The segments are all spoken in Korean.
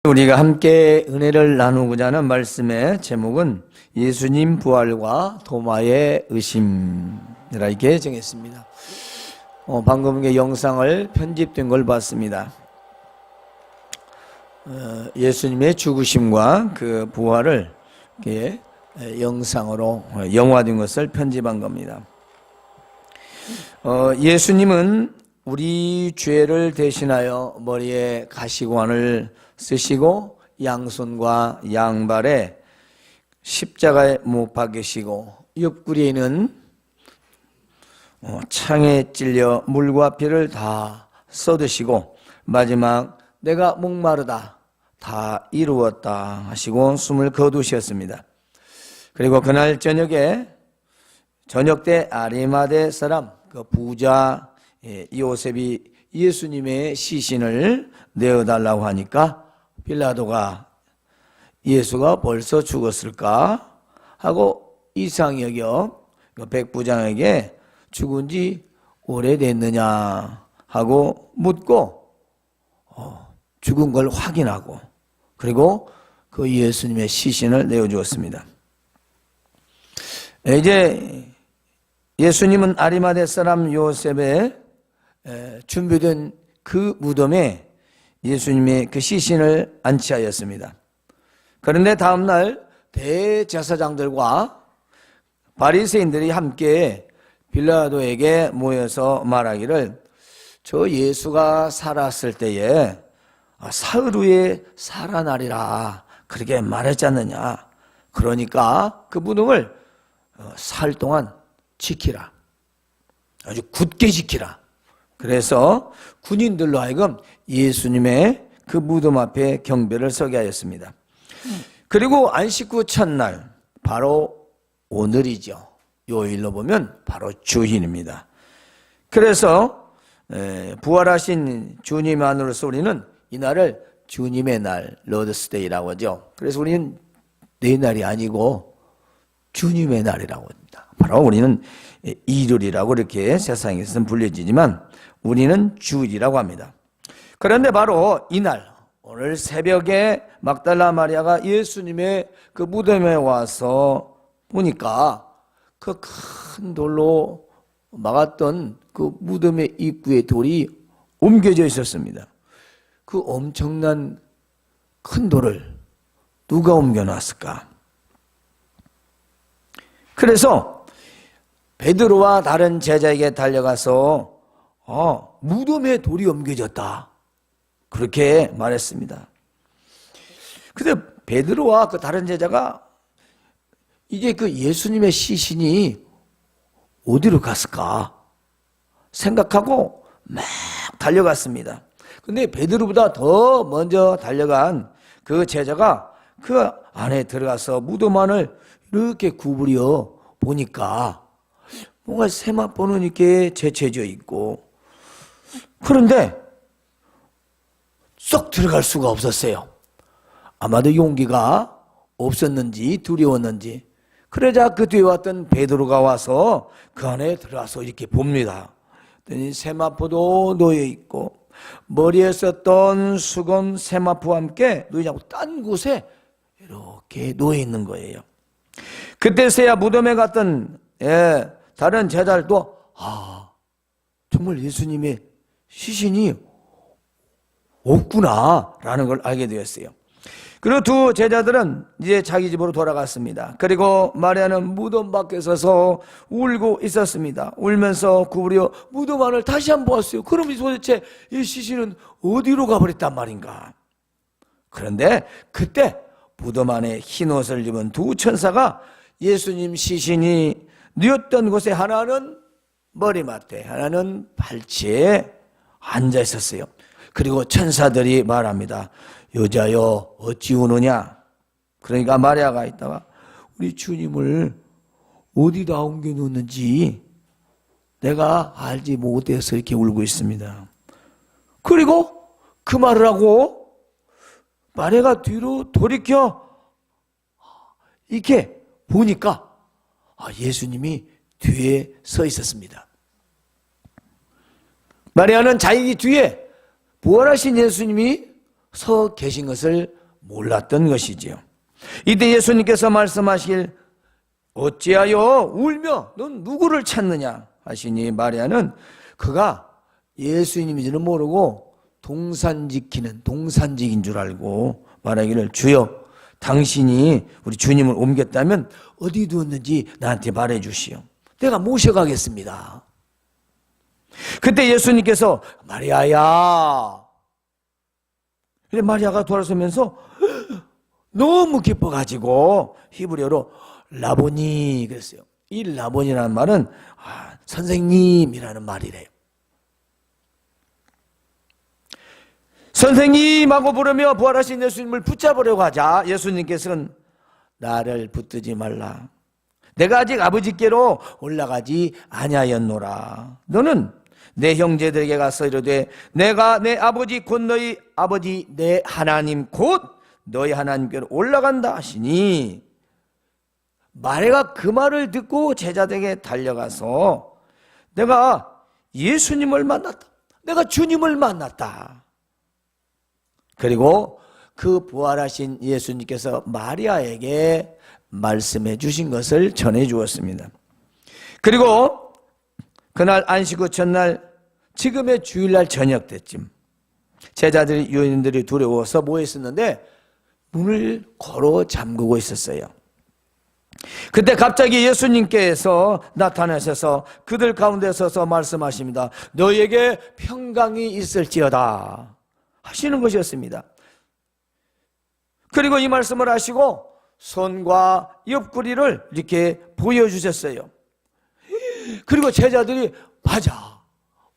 우리가 함께 은혜를 나누고자 하는 말씀의 제목은 예수님 부활과 도마의 의심이라 이렇게 정했습니다. 방금 영상을 편집된 걸 봤습니다. 예수님의 죽으심과 그 부활을 이렇게 영상으로 영화된 것을 편집한 겁니다. 예수님은 우리 죄를 대신하여 머리에 가시관을 쓰시고 양손과 양발에 십자가에 못 박으시고 옆구리에는 창에 찔려 물과 피를 다 쏟으시고 마지막 내가 목마르다 다 이루었다 하시고 숨을 거두셨습니다. 그리고 그날 저녁 때 아리마대 사람 그 부자 요셉이 예수님의 시신을 내어달라고 하니까 빌라도가 예수가 벌써 죽었을까 하고 이상히 여겨 백부장에게 죽은 지 오래됐느냐 하고 묻고 죽은 걸 확인하고 그리고 그 예수님의 시신을 내어주었습니다. 이제 예수님은 아리마대 사람 요셉의 준비된 그 무덤에 예수님의 그 시신을 안치하였습니다. 그런데 다음날 대제사장들과 바리새인들이 함께 빌라도에게 모여서 말하기를 저 예수가 살았을 때에 사흘 후에 살아나리라 그렇게 말했지 않느냐. 그러니까 그 무덤을 사흘 동안 지키라. 아주 굳게 지키라. 그래서 군인들로 하여금 예수님의 그 무덤 앞에 경배를 서게 하였습니다. 그리고 안식 후 첫날 바로 오늘이죠. 요일로 보면 바로 주일입니다. 그래서 부활하신 주님 안으로서 우리는 이날을 주님의 날 로드스데이라고 하죠. 그래서 우리는 내 날이 아니고 주님의 날이라고 합니다. 바로 우리는 일요일이라고 이렇게 세상에서는 불려지지만 우리는 주일이라고 합니다. 그런데 바로 이날 오늘 새벽에 막달라 마리아가 예수님의 그 무덤에 와서 보니까 그 큰 돌로 막았던 그 무덤의 입구에 돌이 옮겨져 있었습니다. 그 엄청난 큰 돌을 누가 옮겨놨을까? 그래서 베드로와 다른 제자에게 달려가서 무덤에 돌이 옮겨졌다 그렇게 말했습니다. 근데 베드로와 그 다른 제자가 이제 그 예수님의 시신이 어디로 갔을까 생각하고 막 달려갔습니다. 근데 베드로보다 더 먼저 달려간 그 제자가 그 안에 들어가서 무덤 안을 이렇게 구부려 보니까 뭔가 세마포는 이렇게 재채져 있고 그런데 쏙 들어갈 수가 없었어요. 아마도 용기가 없었는지 두려웠는지 그러자 그 뒤에 왔던 베드로가 와서 그 안에 들어가서 이렇게 봅니다. 그랬더니 세마포도 놓여 있고 머리에 썼던 수건 세마포와 함께 놓이지 않고 딴 곳에 이렇게 놓여 있는 거예요. 그때서야 무덤에 갔던 다른 제자들도 정말 예수님의 시신이 없구나라는 걸 알게 되었어요. 그리고 두 제자들은 이제 자기 집으로 돌아갔습니다. 그리고 마리아는 무덤 밖에 서서 울고 있었습니다. 울면서 구부려 무덤 안을 다시 한번 보았어요. 그럼 도대체 이 시신은 어디로 가버렸단 말인가? 그런데 그때 무덤 안에 흰 옷을 입은 두 천사가 예수님 시신이 누웠던 곳에 하나는 머리맡에 하나는 발치에 앉아 있었어요. 그리고 천사들이 말합니다. 여자여 어찌 우느냐? 그러니까 마리아가 있다가 우리 주님을 어디다 옮겨 놓는지 내가 알지 못해서 이렇게 울고 있습니다. 그리고 그 말을 하고 마리아가 뒤로 돌이켜 이렇게 보니까 예수님이 뒤에 서 있었습니다. 마리아는 자기 뒤에 부활하신 예수님이 서 계신 것을 몰랐던 것이지요. 이때 예수님께서 말씀하실 어찌하여 울며 넌 누구를 찾느냐 하시니 마리아는 그가 예수님인지는 모르고 동산직인 줄 알고 말하기를 주여 당신이 우리 주님을 옮겼다면 어디 두었는지 나한테 말해 주시오. 내가 모셔가겠습니다. 그때 예수님께서 마리아야. 근데 마리아가 돌아서면서 너무 기뻐가지고 히브리어로 라보니 그랬어요. 이 라보니라는 말은 선생님이라는 말이래요. 선생님하고 부르며 부활하신 예수님을 붙잡으려고 하자 예수님께서는 나를 붙들지 말라. 내가 아직 아버지께로 올라가지 아니하였노라. 너는 내 형제들에게 가서 이르되 내가 내 아버지 곧 너희 아버지 내 하나님 곧 너희 하나님께로 올라간다 하시니 마리아가 그 말을 듣고 제자들에게 달려가서 내가 예수님을 만났다. 내가 주님을 만났다. 그리고 그 부활하신 예수님께서 마리아에게 말씀해 주신 것을 전해 주었습니다. 그리고 그날 안식 후 첫날 지금의 주일날 저녁 때쯤 제자들이 유대인들이 두려워서 모여 있었는데 문을 걸어 잠그고 있었어요. 그때 갑자기 예수님께서 나타나셔서 그들 가운데 서서 말씀하십니다. 너에게 평강이 있을지어다 하시는 것이었습니다. 그리고 이 말씀을 하시고 손과 옆구리를 이렇게 보여주셨어요. 그리고 제자들이 맞아,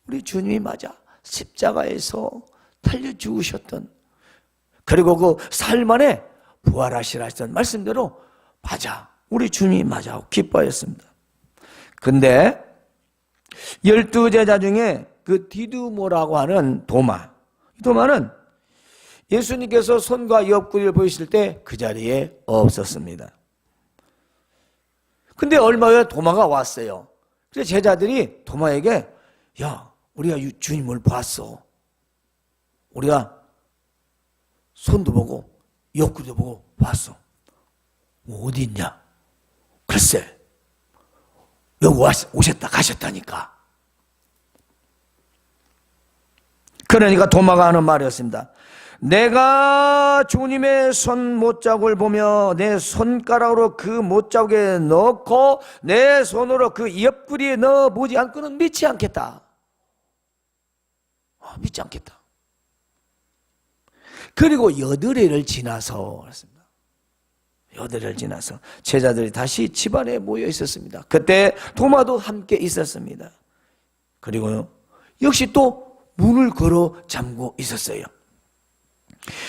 우리 주님이 맞아, 십자가에서 달려 죽으셨던 그리고 그 사흘 만에 부활하시라 했던 말씀대로 맞아, 우리 주님이 맞아 하고 기뻐했습니다. 근데 12제자 중에 그 디두모라고 하는 도마는 예수님께서 손과 옆구리를 보이실 때 그 자리에 없었습니다. 근데 얼마 후에 도마가 왔어요. 그래서 제자들이 도마에게 야, 우리가 주님을 봤어. 우리가 손도 보고 옆구리도 보고 봤어. 어디 있냐? 글쎄, 여기 오셨다 가셨다니까. 그러니까 도마가 하는 말이었습니다. 내가 주님의 손 못자국을 보며 내 손가락으로 그 못자국에 넣고 내 손으로 그 옆구리에 넣어보지 않고는 믿지 않겠다. 믿지 않겠다. 그리고 8일을 지나서 그랬습니다. 8일을 지나서 제자들이 다시 집안에 모여 있었습니다. 그때 도마도 함께 있었습니다. 그리고 역시 또 문을 걸어 잠고 있었어요.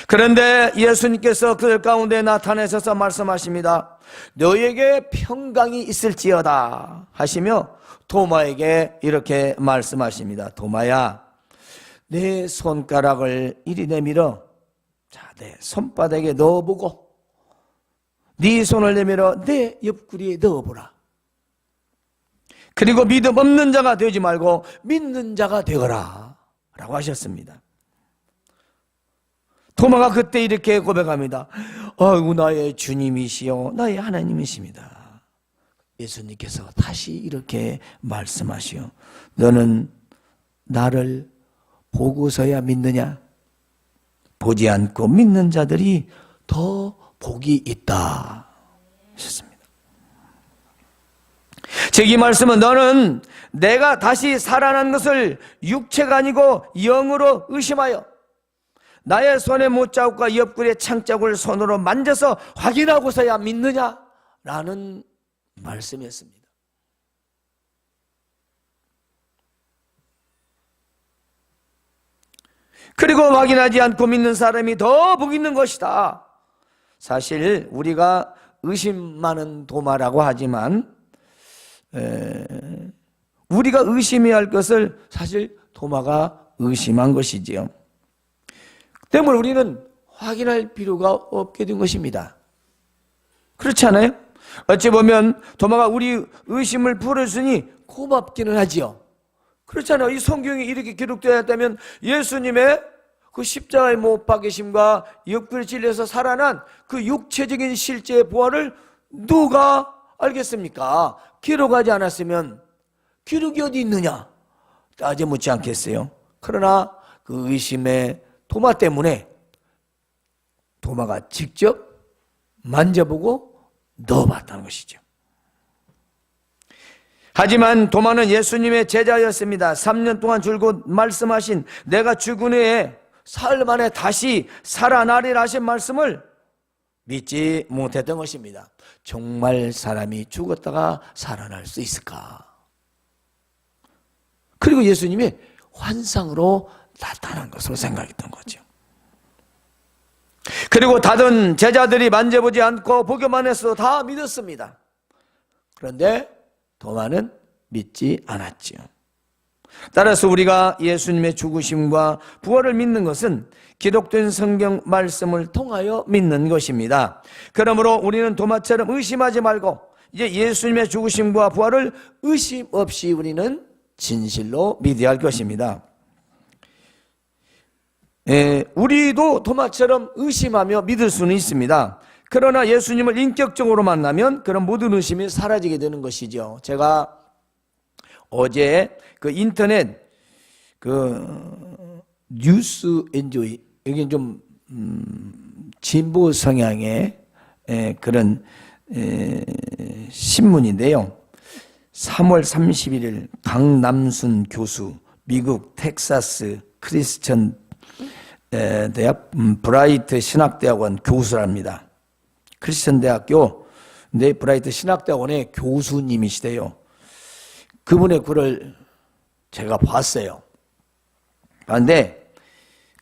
그런데 예수님께서 그들 가운데 나타나셔서 말씀하십니다. 너에게 평강이 있을지어다 하시며 도마에게 이렇게 말씀하십니다. 도마야, 내 손가락을 이리 내밀어 자, 내 손바닥에 넣어보고 네 손을 내밀어 내 옆구리에 넣어보라. 그리고 믿음 없는 자가 되지 말고 믿는 자가 되거라 라고 하셨습니다. 도마가 그때 이렇게 고백합니다. 아이고, 나의 주님이시여 나의 하나님이십니다. 예수님께서 다시 이렇게 말씀하시오. 너는 나를 보고서야 믿느냐? 보지 않고 믿는 자들이 더 복이 있다 하셨습니다. 즉 이 말씀은 너는 내가 다시 살아난 것을 육체가 아니고 영으로 의심하여 나의 손의 못자국과 옆구리의 창자국을 손으로 만져서 확인하고서야 믿느냐라는 말씀이었습니다. 그리고 확인하지 않고 믿는 사람이 더 복 있는 것이다. 사실 우리가 의심 많은 도마라고 하지만 우리가 의심해야 할 것을 사실 도마가 의심한 것이지요. 때문에 우리는 확인할 필요가 없게 된 것입니다. 그렇지 않아요? 어찌 보면 도마가 우리 의심을 풀어주니 고맙기는 하지요. 그렇잖아요. 이 성경이 이렇게 기록되어 있다면 예수님의 그 십자가의 못 박이심과 옆구리 찔려서 살아난 그 육체적인 실제의 부활을 누가 알겠습니까? 기록하지 않았으면 기록이 어디 있느냐 따져 묻지 않겠어요? 그러나 그 의심의 도마 때문에 도마가 직접 만져보고 넣어봤다는 것이죠. 하지만 도마는 예수님의 제자였습니다. 3년 동안 줄곧 말씀하신 내가 죽은 후에 사흘 만에 다시 살아나리라 하신 말씀을 믿지 못했던 것입니다. 정말 사람이 죽었다가 살아날 수 있을까? 그리고 예수님이 환상으로 나타난 것으로 생각했던 거죠. 그리고 다른 제자들이 만져보지 않고 보기만 해서 다 믿었습니다. 그런데 도마는 믿지 않았지요. 따라서 우리가 예수님의 죽으심과 부활을 믿는 것은 기록된 성경 말씀을 통하여 믿는 것입니다. 그러므로 우리는 도마처럼 의심하지 말고 이제 예수님의 죽으심과 부활을 의심 없이 우리는 진실로 믿어야 할 것입니다. 우리도 도마처럼 의심하며 믿을 수는 있습니다. 그러나 예수님을 인격적으로 만나면 그런 모든 의심이 사라지게 되는 것이죠. 제가 어제 그 인터넷 그 뉴스 엔조이 여기 좀 진보 성향의 그런 신문인데요. 3월 31일 강남순 교수, 미국 텍사스 크리스천 대학 브라이트 신학대학원 교수랍니다. 크리스천 대학교 네 브라이트 신학대학원의 교수님이시대요. 그분의 글을 제가 봤어요. 그런데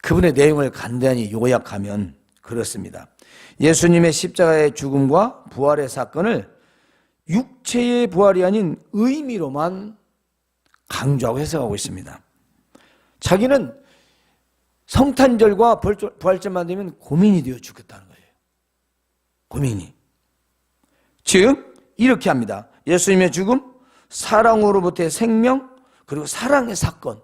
그분의 내용을 간단히 요약하면 그렇습니다. 예수님의 십자가의 죽음과 부활의 사건을 육체의 부활이 아닌 의미로만 강조하고 해석하고 있습니다. 자기는 성탄절과 부활절만 되면 고민이 되어 죽겠다는 거예요. 고민이. 즉 이렇게 합니다. 예수님의 죽음, 사랑으로부터의 생명, 그리고 사랑의 사건.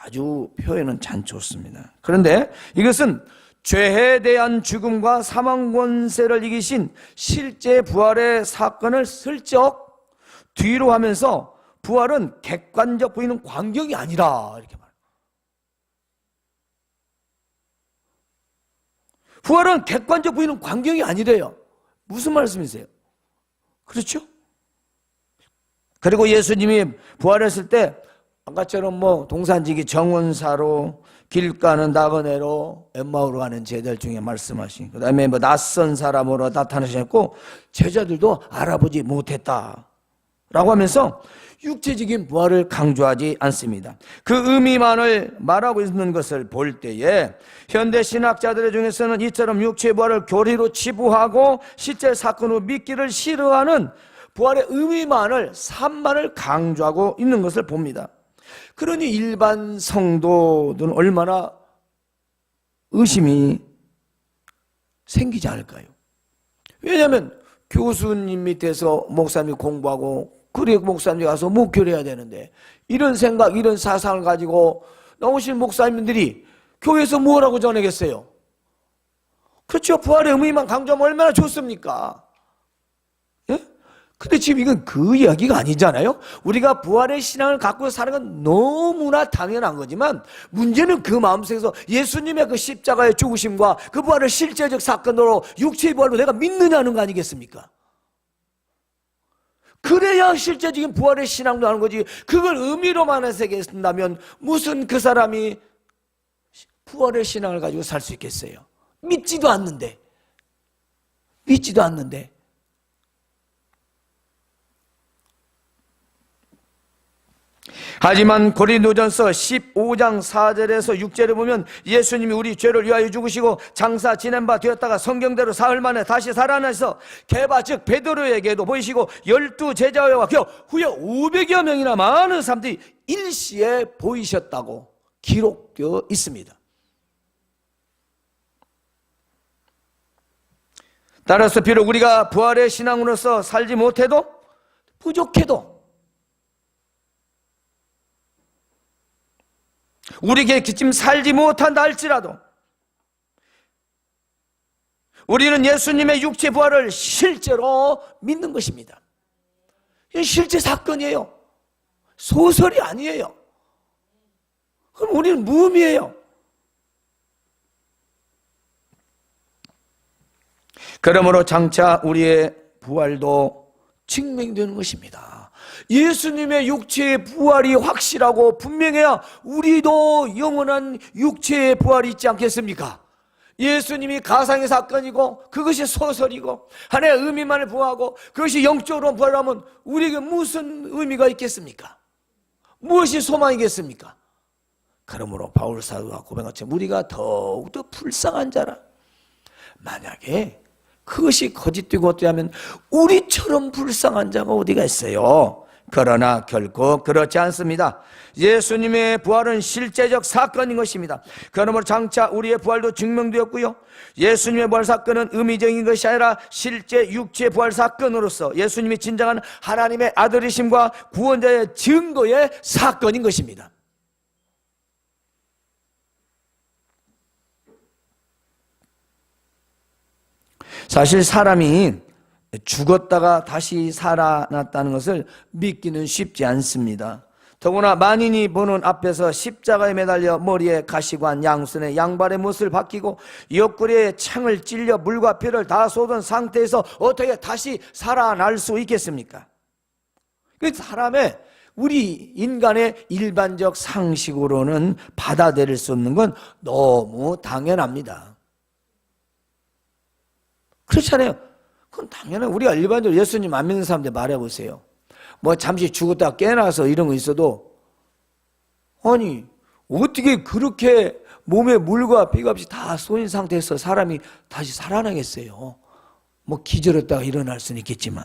아주 표현은 참 좋습니다. 그런데 이것은 죄에 대한 죽음과 사망 권세를 이기신 실제 부활의 사건을 슬쩍 뒤로 하면서 부활은 객관적 보이는 광경이 아니라 이렇게 말해요. 부활은 객관적 보이는 광경이 아니래요. 무슨 말씀이세요? 그렇죠? 그리고 예수님이 부활했을 때 아까처럼 동산지기 정원사로 길 가는 나그네로 엠마오로 가는 제자들 중에 말씀하신 그 다음에 낯선 사람으로 나타나셨고 제자들도 알아보지 못했다 라고 하면서 육체적인 부활을 강조하지 않습니다. 그 의미만을 말하고 있는 것을 볼 때에 현대 신학자들 중에서는 이처럼 육체의 부활을 교리로 치부하고 실제 사건으로 믿기를 싫어하는 부활의 의미만을 삶만을 강조하고 있는 것을 봅니다. 그러니 일반 성도들은 얼마나 의심이 생기지 않을까요? 왜냐하면 교수님 밑에서 목사님이 공부하고 그리고 목사님이 가서 목회를 해야 되는데 이런 생각, 이런 사상을 가지고 나오신 목사님들이 교회에서 뭐라고 전하겠어요? 그렇죠. 부활의 의미만 강조하면 얼마나 좋습니까? 예? 근데 지금 이건 그 이야기가 아니잖아요. 우리가 부활의 신앙을 갖고 사는 건 너무나 당연한 거지만 문제는 그 마음속에서 예수님의 그 십자가의 죽으심과 그 부활을 실제적 사건으로 육체의 부활로 내가 믿느냐는 거 아니겠습니까? 그래야 실제적인 부활의 신앙도 하는 거지. 그걸 의미로만 해석한다면 무슨 그 사람이 부활의 신앙을 가지고 살 수 있겠어요? 믿지도 않는데. 하지만 고린도전서 15장 4절에서 6절에 보면 예수님이 우리 죄를 위하여 죽으시고 장사 지낸 바 되었다가 성경대로 사흘 만에 다시 살아나서 게바 즉 베드로에게도 보이시고 12 제자와 겨 후에 500여 명이나 많은 사람들이 일시에 보이셨다고 기록되어 있습니다. 따라서 비록 우리가 부활의 신앙으로서 살지 못해도 부족해도 우리에게 지금 살지 못한다 할지라도 우리는 예수님의 육체 부활을 실제로 믿는 것입니다. 이게 실제 사건이에요. 소설이 아니에요. 그럼 우리는 무음이에요. 그러므로 장차 우리의 부활도 증명되는 것입니다. 예수님의 육체의 부활이 확실하고 분명해야 우리도 영원한 육체의 부활이 있지 않겠습니까? 예수님이 가상의 사건이고 그것이 소설이고 하나의 의미만을 부여하고 그것이 영적으로 부활하면 우리에게 무슨 의미가 있겠습니까? 무엇이 소망이겠습니까? 그러므로 바울 사도가 고백한 것처럼 우리가 더욱더 불쌍한 자라. 만약에 그것이 거짓되고 어떠하면 우리처럼 불쌍한 자가 어디가 있어요? 그러나 결코 그렇지 않습니다. 예수님의 부활은 실제적 사건인 것입니다. 그러므로 장차 우리의 부활도 증명되었고요, 예수님의 부활 사건은 의미적인 것이 아니라 실제 육체 부활 사건으로서 예수님이 진정한 하나님의 아들이심과 구원자의 증거의 사건인 것입니다. 사실 사람이 죽었다가 다시 살아났다는 것을 믿기는 쉽지 않습니다. 더구나 만인이 보는 앞에서 십자가에 매달려 머리에 가시관, 양손에 양발에 못을 박히고 옆구리에 창을 찔려 물과 피를 다 쏟은 상태에서 어떻게 다시 살아날 수 있겠습니까? 그 사람의, 우리 인간의 일반적 상식으로는 받아들일 수 없는 건 너무 당연합니다. 그렇잖아요. 그건 당연히 우리가 일반적으로 예수님 안 믿는 사람들 말해보세요. 뭐 잠시 죽었다가 깨어나서 이런 거 있어도 아니 어떻게 그렇게 몸에 물과 피가 없이 다 쏘인 상태에서 사람이 다시 살아나겠어요? 뭐 기절했다가 일어날 수는 있겠지만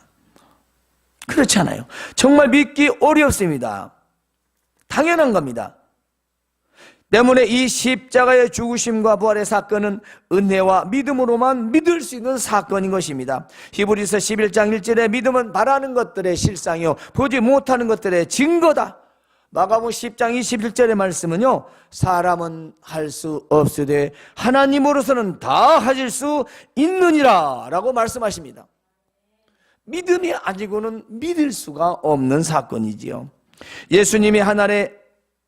그렇잖아요. 정말 믿기 어렵습니다. 당연한 겁니다. 때문에 이 십자가의 죽으심과 부활의 사건은 은혜와 믿음으로만 믿을 수 있는 사건인 것입니다. 히브리서 11장 1절에 믿음은 바라는 것들의 실상이요 보지 못하는 것들의 증거다. 마가복음 10장 21절의 말씀은요, 사람은 할 수 없으되 하나님으로서는 다 하실 수 있느니라 라고 말씀하십니다. 믿음이 아니고는 믿을 수가 없는 사건이지요. 예수님이 하나님의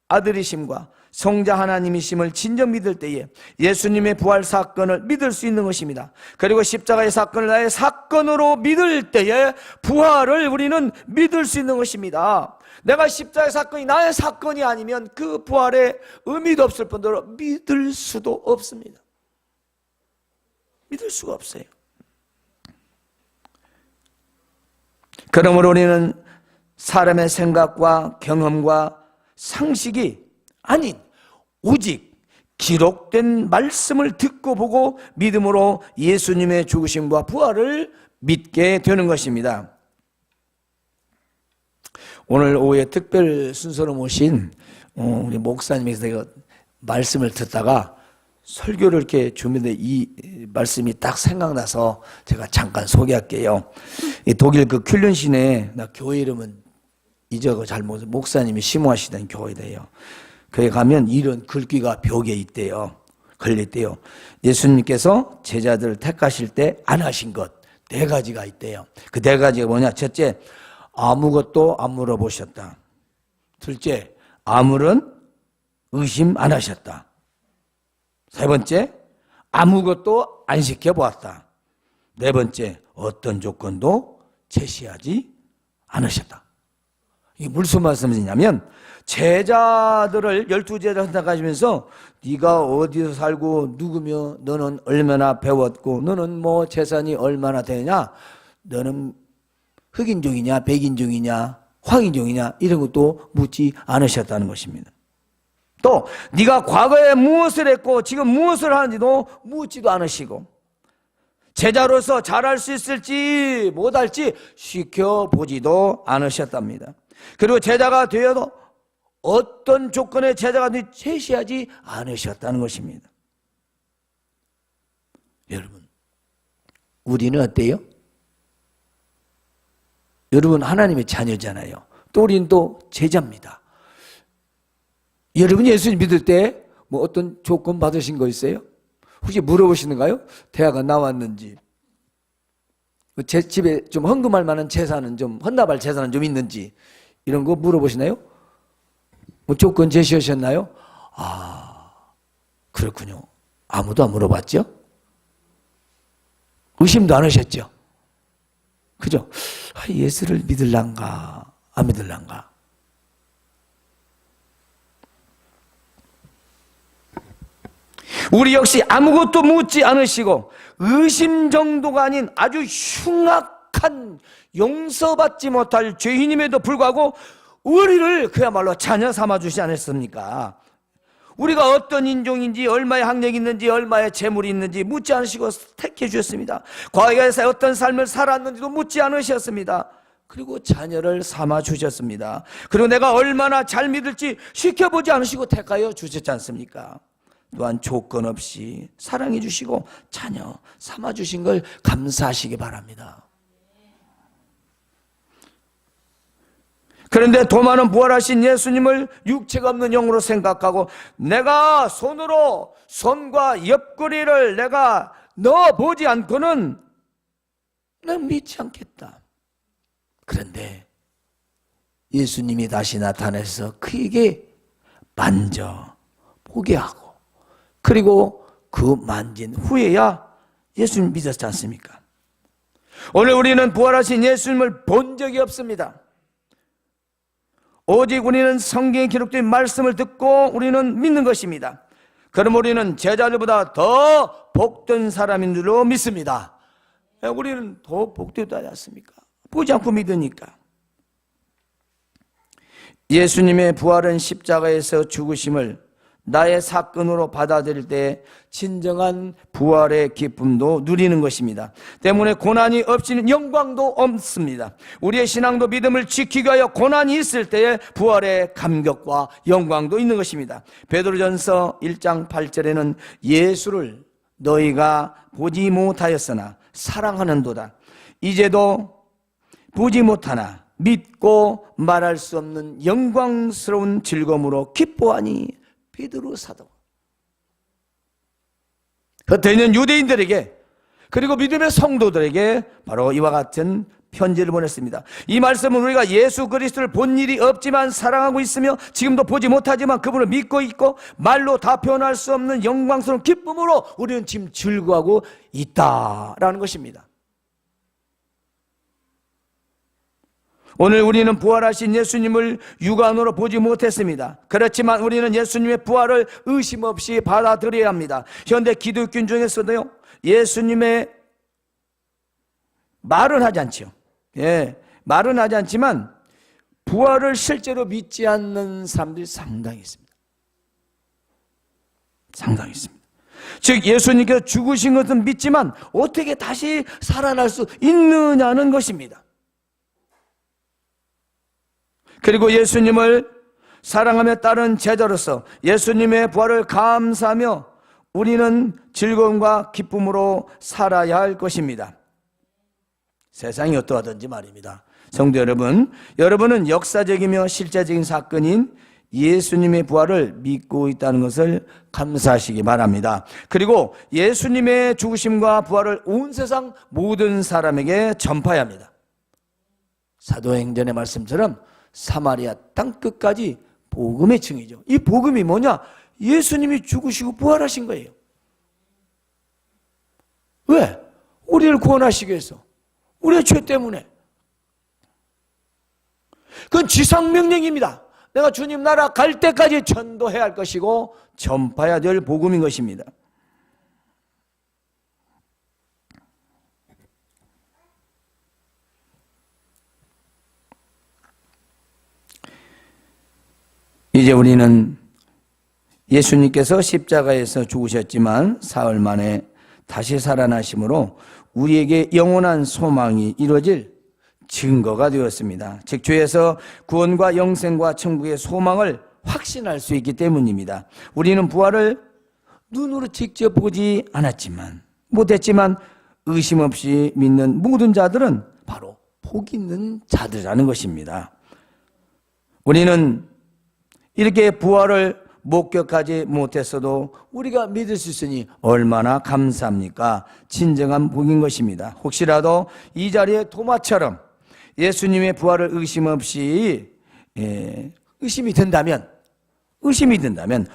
아들이심과 성자 하나님이심을 진정 믿을 때에 예수님의 부활 사건을 믿을 수 있는 것입니다. 그리고 십자가의 사건을 나의 사건으로 믿을 때에 부활을 우리는 믿을 수 있는 것입니다. 내가 십자가의 사건이 나의 사건이 아니면 그 부활의 의미도 없을 뿐더러 믿을 수도 없습니다. 믿을 수가 없어요. 그러므로 우리는 사람의 생각과 경험과 상식이 아닌 오직 기록된 말씀을 듣고 보고 믿음으로 예수님의 죽으심과 부활을 믿게 되는 것입니다. 오늘 오후에 특별 순서로 모신 우리 목사님께서 말씀을 듣다가 설교를 이렇게 주는데 이 말씀이 딱 생각나서 제가 잠깐 소개할게요. 독일 그 퀼른시내, 나 교회 이름은 잊어가 잘 모르겠어요. 목사님이 심호하시던 교회래요. 거기 가면 이런 글귀가 벽에 있대요. 걸렸대요. 예수님께서 제자들을 택하실 때 안 하신 것 4가지가 있대요. 그 4가지가 뭐냐? 첫째, 아무것도 안 물어보셨다. 둘째, 아무런 의심 안 하셨다. 세 번째, 아무것도 안 시켜보았다. 네 번째, 어떤 조건도 제시하지 않으셨다. 이게 무슨 말씀이냐면 제자들을 12제자 선택하시면서 네가 어디서 살고 누구며 너는 얼마나 배웠고 너는 뭐 재산이 얼마나 되냐, 너는 흑인종이냐 백인종이냐 황인종이냐 이런 것도 묻지 않으셨다는 것입니다. 또 네가 과거에 무엇을 했고 지금 무엇을 하는지도 묻지도 않으시고 제자로서 잘할 수 있을지 못할지 시켜보지도 않으셨답니다. 그리고 제자가 되어도 어떤 조건의 제자가 제시하지 않으셨다는 것입니다. 여러분, 우리는 어때요? 여러분 하나님의 자녀잖아요. 또 우리는 또 제자입니다. 여러분 예수님 믿을 때 뭐 어떤 조건 받으신 거 있어요? 혹시 물어보시는가요? 대학은 나왔는지, 제 집에 좀 헌금할 만한 재산은 좀, 헌납할 재산은 좀 있는지, 이런 거 물어보시나요? 뭐 조건 제시하셨나요? 아, 그렇군요. 아무도 안 물어봤죠? 의심도 안 하셨죠? 그죠? 예수를 믿을란가, 안 믿을란가? 우리 역시 아무것도 묻지 않으시고 의심 정도가 아닌 아주 흉악한 용서받지 못할 죄인임에도 불구하고 우리를 그야말로 자녀 삼아주시지 않았습니까? 우리가 어떤 인종인지, 얼마의 학력이 있는지, 얼마의 재물이 있는지 묻지 않으시고 택해 주셨습니다. 과거에서 어떤 삶을 살았는지도 묻지 않으셨습니다. 그리고 자녀를 삼아 주셨습니다. 그리고 내가 얼마나 잘 믿을지 시켜보지 않으시고 택하여 주셨지 않습니까? 또한 조건 없이 사랑해 주시고 자녀 삼아 주신 걸 감사하시기 바랍니다. 그런데 도마는 부활하신 예수님을 육체가 없는 영으로 생각하고 내가 손으로 손과 옆구리를 내가 넣어보지 않고는 난 믿지 않겠다. 그런데 예수님이 다시 나타나서 그에게 만져 보게 하고 그리고 그 만진 후에야 예수님 믿었지 않습니까? 오늘 우리는 부활하신 예수님을 본 적이 없습니다. 오직 우리는 성경에 기록된 말씀을 듣고 우리는 믿는 것입니다. 그럼 우리는 제자들보다 더 복된 사람인 줄로 믿습니다. 우리는 더 복되지 않습니까? 보지 않고 믿으니까. 예수님의 부활은 십자가에서 죽으심을 나의 사건으로 받아들일 때 진정한 부활의 기쁨도 누리는 것입니다. 때문에 고난이 없이는 영광도 없습니다. 우리의 신앙도 믿음을 지키기 위하여 고난이 있을 때에 부활의 감격과 영광도 있는 것입니다. 베드로전서 1장 8절에는 예수를 너희가 보지 못하였으나 사랑하는도다. 이제도 보지 못하나 믿고 말할 수 없는 영광스러운 즐거움으로 기뻐하니 베드로 사도. 겉에 있는 유대인들에게 그리고 믿음의 성도들에게 바로 이와 같은 편지를 보냈습니다. 이 말씀은 우리가 예수 그리스도를 본 일이 없지만 사랑하고 있으며 지금도 보지 못하지만 그분을 믿고 있고 말로 다 표현할 수 없는 영광스러운 기쁨으로 우리는 지금 즐거워하고 있다라는 것입니다. 오늘 우리는 부활하신 예수님을 육안으로 보지 못했습니다. 그렇지만 우리는 예수님의 부활을 의심 없이 받아들여야 합니다. 현대 기독교 중에서도요, 예수님의 말은 하지 않죠. 말은 하지 않지만 부활을 실제로 믿지 않는 사람들이 상당히 있습니다. 상당히 있습니다. 즉 예수님께서 죽으신 것은 믿지만 어떻게 다시 살아날 수 있느냐는 것입니다. 그리고 예수님을 사랑하며 따른 제자로서 예수님의 부활을 감사하며 우리는 즐거움과 기쁨으로 살아야 할 것입니다. 세상이 어떠하든지 말입니다. 성도 여러분, 여러분은 역사적이며 실제적인 사건인 예수님의 부활을 믿고 있다는 것을 감사하시기 바랍니다. 그리고 예수님의 죽으심과 부활을 온 세상 모든 사람에게 전파해야 합니다. 사도행전의 말씀처럼 사마리아 땅끝까지 복음의 증이죠. 이 복음이 뭐냐? 예수님이 죽으시고 부활하신 거예요. 왜? 우리를 구원하시기 위해서. 우리의 죄 때문에. 그건 지상명령입니다. 내가 주님 나라 갈 때까지 전도해야 할 것이고 전파해야 될 복음인 것입니다. 이제 우리는 예수님께서 십자가에서 죽으셨지만 사흘 만에 다시 살아나심으로 우리에게 영원한 소망이 이루어질 증거가 되었습니다. 즉 죄에서 구원과 영생과 천국의 소망을 확신할 수 있기 때문입니다. 우리는 부활을 눈으로 직접 보지 않았지만 못했지만 의심 없이 믿는 모든 자들은 바로 복 있는 자들이라는 것입니다. 우리는 이렇게 부활을 목격하지 못했어도 우리가 믿을 수 있으니 얼마나 감사합니까? 진정한 복인 것입니다. 혹시라도 이 자리에 도마처럼 예수님의 부활을 의심 없이 의심이 든다면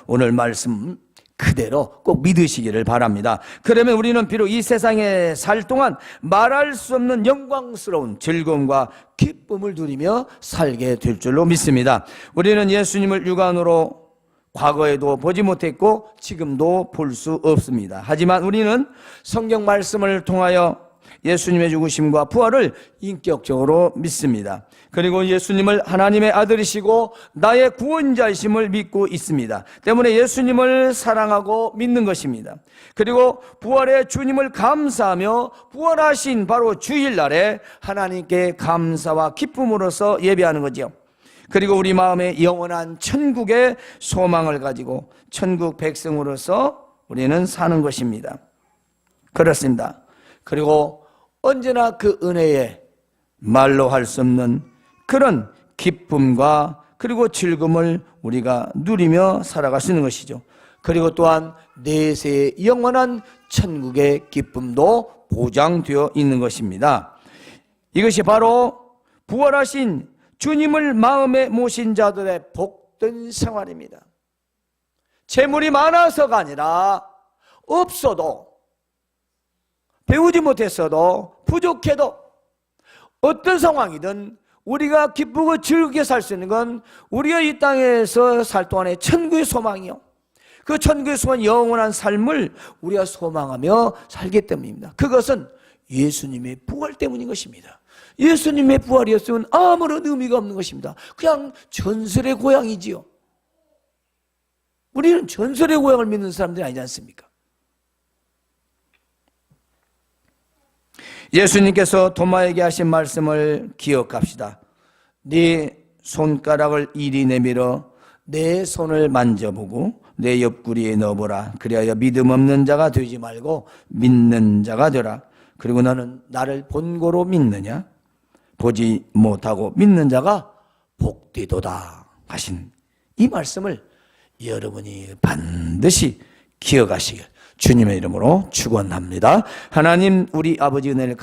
오늘 말씀 그대로 꼭 믿으시기를 바랍니다. 그러면 우리는 비록 이 세상에 살 동안 말할 수 없는 영광스러운 즐거움과 기쁨을 누리며 살게 될 줄로 믿습니다. 우리는 예수님을 육안으로 과거에도 보지 못했고 지금도 볼 수 없습니다. 하지만 우리는 성경 말씀을 통하여 예수님의 죽으심과 부활을 인격적으로 믿습니다. 그리고 예수님을 하나님의 아들이시고 나의 구원자이심을 믿고 있습니다. 때문에 예수님을 사랑하고 믿는 것입니다. 그리고 부활의 주님을 감사하며 부활하신 바로 주일날에 하나님께 감사와 기쁨으로써 예배하는 거죠. 그리고 우리 마음에 영원한 천국의 소망을 가지고 천국 백성으로서 우리는 사는 것입니다. 그렇습니다. 그리고 언제나 그 은혜에 말로 할 수 없는 그런 기쁨과 그리고 즐거움을 우리가 누리며 살아갈 수 있는 것이죠. 그리고 또한 내세의 영원한 천국의 기쁨도 보장되어 있는 것입니다. 이것이 바로 부활하신 주님을 마음에 모신 자들의 복된 생활입니다. 재물이 많아서가 아니라 없어도, 배우지 못했어도, 부족해도 어떤 상황이든 우리가 기쁘고 즐겁게 살 수 있는 건 우리가 이 땅에서 살 동안의 천국의 소망이요, 그 천국의 소망, 영원한 삶을 우리가 소망하며 살기 때문입니다. 그것은 예수님의 부활 때문인 것입니다. 예수님의 부활이었으면 아무런 의미가 없는 것입니다. 그냥 전설의 고향이지요. 우리는 전설의 고향을 믿는 사람들이 아니지 않습니까? 예수님께서 도마에게 하신 말씀을 기억합시다. 네 손가락을 이리 내밀어 내 손을 만져보고 내 옆구리에 넣어보라. 그리하여 믿음 없는 자가 되지 말고 믿는 자가 되라. 그리고 너는 나를 본고로 믿느냐? 보지 못하고 믿는 자가 복되도다 하신 이 말씀을 여러분이 반드시 기억하시길 주님의 이름으로 축원합니다. 하나님, 우리 아버지 은혜를